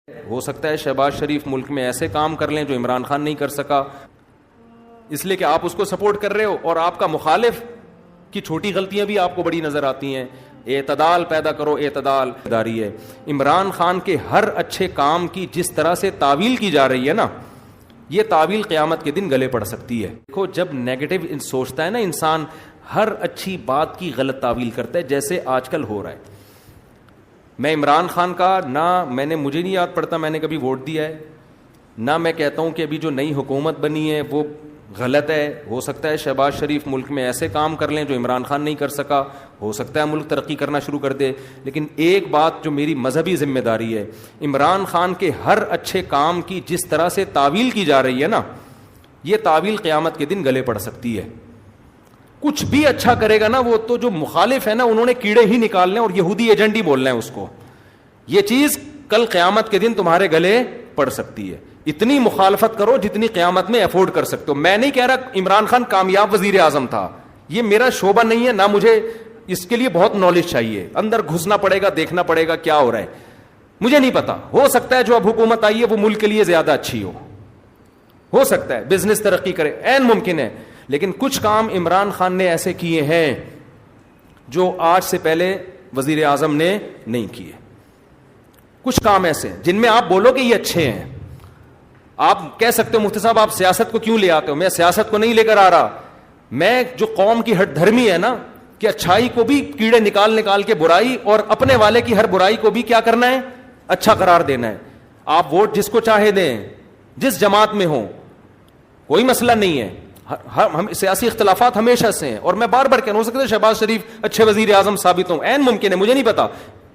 ہو سکتا ہے شہباز شریف ملک میں ایسے کام کر لیں جو عمران خان نہیں کر سکا، اس لیے کہ آپ اس کو سپورٹ کر رہے ہو، اور آپ کا مخالف کی چھوٹی غلطیاں بھی آپ کو بڑی نظر آتی ہیں. اعتدال پیدا کرو، اعتدال داری ہے. عمران خان کے ہر اچھے کام کی جس طرح سے تعویل کی جا رہی ہے نا، یہ تعویل قیامت کے دن گلے پڑ سکتی ہے. دیکھو جب نیگیٹو سوچتا ہے نا انسان، ہر اچھی بات کی غلط تعویل کرتا ہے، جیسے آج کل ہو رہا ہے. میں عمران خان کا مجھے نہیں یاد پڑتا میں نے کبھی ووٹ دیا ہے، نہ میں کہتا ہوں کہ ابھی جو نئی حکومت بنی ہے وہ غلط ہے. ہو سکتا ہے شہباز شریف ملک میں ایسے کام کر لیں جو عمران خان نہیں کر سکا، ہو سکتا ہے ملک ترقی کرنا شروع کر دے. لیکن ایک بات جو میری مذہبی ذمہ داری ہے، عمران خان کے ہر اچھے کام کی جس طرح سے تعویل کی جا رہی ہے نا، یہ تعویل قیامت کے دن گلے پڑ سکتی ہے. کچھ بھی اچھا کرے گا نا، وہ تو جو مخالف ہے نا انہوں نے کیڑے ہی نکالنے اور یہودی ایجنٹ ہی بولنا ہے اس کو. یہ چیز کل قیامت کے دن تمہارے گلے پڑ سکتی ہے. اتنی مخالفت کرو جتنی قیامت میں افورڈ کر سکتے ہو. میں نہیں کہہ رہا عمران خان کامیاب وزیر اعظم تھا، یہ میرا شعبہ نہیں ہے، نہ مجھے اس کے لیے بہت نالج چاہیے، اندر گھسنا پڑے گا، دیکھنا پڑے گا کیا ہو رہا ہے. مجھے نہیں پتا، ہو سکتا ہے جو اب حکومت آئی ہے وہ ملک کے لیے زیادہ اچھی ہو سکتا ہے بزنس ترقی کرے، عین ممکن ہے. لیکن کچھ کام عمران خان نے ایسے کیے ہیں جو آج سے پہلے وزیر اعظم نے نہیں کیے. کچھ کام ایسے ہیں جن میں آپ بولو کہ یہ اچھے ہیں. آپ کہہ سکتے ہو مفتی صاحب آپ سیاست کو کیوں لے آتے ہو؟ میں سیاست کو نہیں لے کر آ رہا، میں جو قوم کی ہٹ دھرمی ہے نا کہ اچھائی کو بھی کیڑے نکال کے برائی، اور اپنے والے کی ہر برائی کو بھی کیا کرنا ہے، اچھا قرار دینا ہے. آپ ووٹ جس کو چاہے دیں، جس جماعت میں ہو، کوئی مسئلہ نہیں ہے. ہم سیاسی اختلافات ہمیشہ سے ہیں، اور میں بار بار کہنا، ہو سکتا ہے شہباز شریف اچھے وزیر اعظم ثابت ہوں، عین ممکن ہے، مجھے نہیں پتا،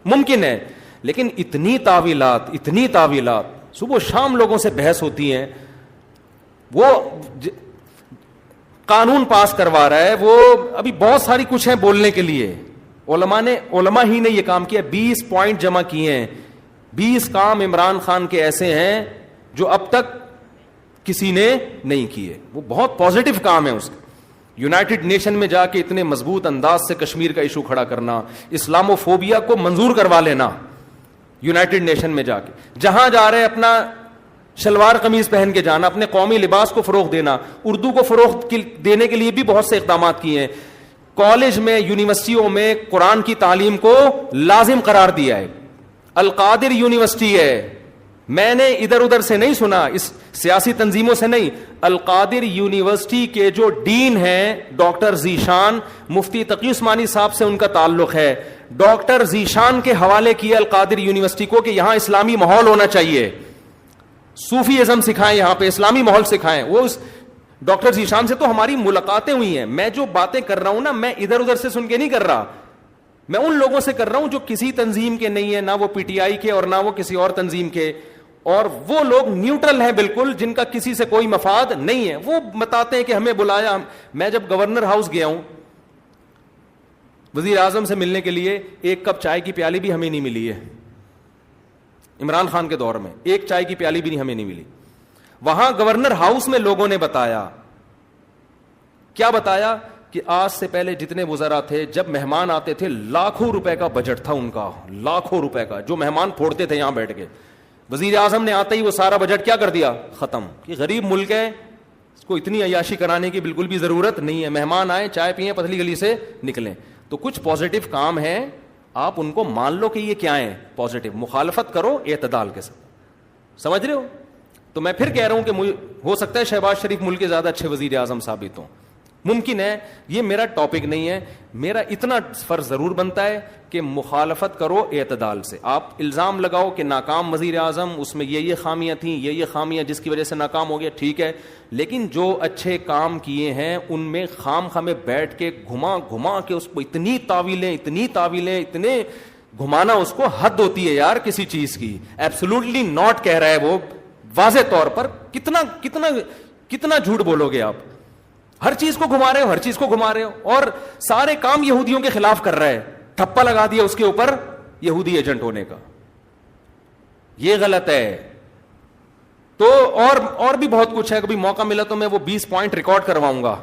ممکن ہے. لیکن اتنی تعویلات صبح شام لوگوں سے بحث ہوتی ہیں. وہ قانون پاس کروا رہا ہے، وہ ابھی بہت ساری کچھ ہیں بولنے کے لیے. علماء ہی نے یہ کام کیا. 20 پوائنٹ جمع کیے ہیں. 20 کام عمران خان کے ایسے ہیں جو اب تک کسی نے نہیں کیے. وہ بہت پازیٹو کام ہے اس کا. یونائٹڈ نیشن میں جا کے اتنے مضبوط انداز سے کشمیر کا ایشو کھڑا کرنا، اسلامو فوبیا کو منظور کروا لینا یونائٹڈ نیشن میں جا کے، جہاں جا رہے اپنا شلوار قمیض پہن کے جانا، اپنے قومی لباس کو فروغ دینا، اردو کو فروغ دینے کے لیے بھی بہت سے اقدامات کیے ہیں. کالج میں، یونیورسٹیوں میں قرآن کی تعلیم کو لازم قرار دیا ہے. القادر یونیورسٹی ہے، میں نے ادھر ادھر سے نہیں سنا، اس سیاسی تنظیموں سے نہیں. القادر یونیورسٹی کے جو ڈین ہیں ڈاکٹر ذیشان، مفتی تقی عثمانی صاحب سے ان کا تعلق ہے. ڈاکٹر ذیشان کے حوالے کیا القادر یونیورسٹی کو کہ یہاں اسلامی ماحول ہونا چاہیے، صوفی ازم سکھائیں، یہاں پہ اسلامی ماحول سکھائیں. وہ ڈاکٹر ذیشان سے تو ہماری ملاقاتیں ہوئی ہیں. میں جو باتیں کر رہا ہوں نا، میں ادھر ادھر سے سن کے نہیں کر رہا، میں ان لوگوں سے کر رہا ہوں جو کسی تنظیم کے نہیں ہے، نہ وہ پی ٹی آئی کے اور نہ وہ کسی اور تنظیم کے، اور وہ لوگ نیوٹرل ہیں بالکل، جن کا کسی سے کوئی مفاد نہیں ہے. وہ بتاتے ہیں کہ ہمیں بلایا. میں جب گورنر ہاؤس گیا ہوں وزیر اعظم سے ملنے کے لیے، ایک کپ چائے کی پیالی بھی ہمیں نہیں ملی ہے. عمران خان کے دور میں ایک چائے کی پیالی بھی ہمیں نہیں ملی. وہاں گورنر ہاؤس میں لوگوں نے بتایا، کیا بتایا کہ آج سے پہلے جتنے وزراء تھے، جب مہمان آتے تھے لاکھوں روپے کا بجٹ تھا ان کا، لاکھوں روپے کا، جو مہمان پھوڑتے تھے یہاں بیٹھ کے. وزیر اعظم نے آتے ہی وہ سارا بجٹ کیا کر دیا، ختم. کہ غریب ملک ہے، اس کو اتنی عیاشی کرانے کی بالکل بھی ضرورت نہیں ہے. مہمان آئے، چائے پئیں، پتلی گلی سے نکلیں. تو کچھ پازیٹو کام ہیں، آپ ان کو مان لو کہ یہ کیا ہیں، پازیٹو. مخالفت کرو اعتدال کے ساتھ. سمجھ رہے ہو؟ تو میں پھر کہہ رہا ہوں کہ ہو سکتا ہے شہباز شریف ملک کے زیادہ اچھے وزیر اعظم ثابت ہوں، ممکن ہے. یہ میرا ٹاپک نہیں ہے. میرا اتنا فرض ضرور بنتا ہے کہ مخالفت کرو اعتدال سے. آپ الزام لگاؤ کہ ناکام وزیر اعظم، اس میں یہ خامیاں تھیں، یہ خامیاں جس کی وجہ سے ناکام ہو گیا، ٹھیک ہے. لیکن جو اچھے کام کیے ہیں ان میں خام میں بیٹھ کے گھما کے اس کو اتنی تعویلیں، اتنے گھمانا، اس کو حد ہوتی ہے یار کسی چیز کی. ایبسولوٹلی ناٹ کہہ رہا ہے وہ واضح طور پر. کتنا جھوٹ بولو گے آپ؟ ہر چیز کو گھما رہے ہو، اور سارے کام یہودیوں کے خلاف کر رہا ہے. ٹھپا لگا دیا اس کے اوپر یہودی ایجنٹ ہونے کا. یہ غلط ہے. تو اور بھی بہت کچھ ہے. کبھی موقع ملا تو میں وہ 20 پوائنٹ ریکارڈ کرواؤں گا.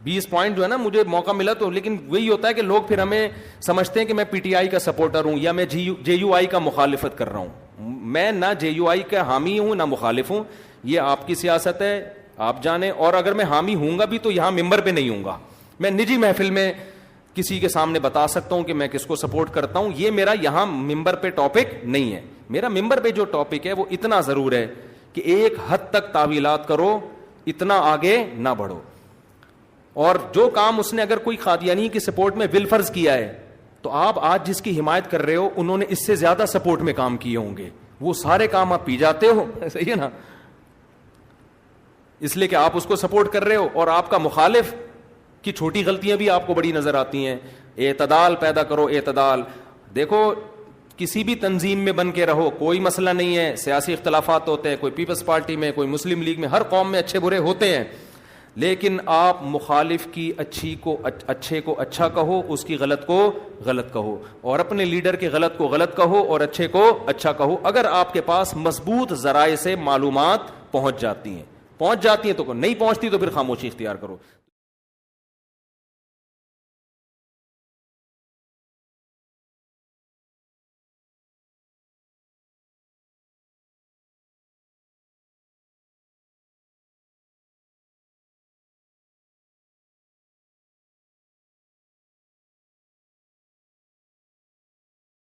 20 پوائنٹ جو ہے نا، مجھے موقع ملا تو. لیکن وہی ہوتا ہے کہ لوگ پھر ہمیں سمجھتے ہیں کہ میں پی ٹی آئی کا سپورٹر ہوں یا میں جے یو آئی کا مخالفت کر رہا ہوں. میں نہ JUI کا حامی ہوں نہ مخالف ہوں, یہ آپ کی سیاست ہے, آپ جانیں. اور اگر میں حامی ہوں گا بھی تو یہاں ممبر پہ نہیں ہوں گا, میں نجی محفل میں کسی کے سامنے بتا سکتا ہوں کہ میں کس کو سپورٹ کرتا ہوں. یہ میرا یہاں ممبر پہ ٹاپک نہیں ہے. میرا ممبر پہ جو ٹاپک ہے وہ اتنا ضرور ہے کہ ایک حد تک تعویلات کرو, اتنا آگے نہ بڑھو. اور جو کام اس نے اگر کوئی قادیانی کی سپورٹ میں بالفرض کیا ہے, تو آپ آج جس کی حمایت کر رہے ہو انہوں نے اس سے زیادہ سپورٹ میں کام کیے ہوں گے, وہ سارے کام آپ پی جاتے ہو. صحیح ہے نا, اس لیے کہ آپ اس کو سپورٹ کر رہے ہو, اور آپ کا مخالف کی چھوٹی غلطیاں بھی آپ کو بڑی نظر آتی ہیں. اعتدال پیدا کرو, اعتدال. دیکھو کسی بھی تنظیم میں بن کے رہو, کوئی مسئلہ نہیں ہے, سیاسی اختلافات ہوتے ہیں, کوئی پیپلز پارٹی میں, کوئی مسلم لیگ میں, ہر قوم میں اچھے برے ہوتے ہیں, لیکن آپ مخالف کی اچھے کو اچھا کہو, اس کی غلط کو غلط کہو, اور اپنے لیڈر کے غلط کو غلط کہو اور اچھے کو اچھا کہو. اگر آپ کے پاس مضبوط ذرائع سے معلومات پہنچ جاتی ہیں تو نہیں پہنچتی تو پھر خاموشی اختیار کرو.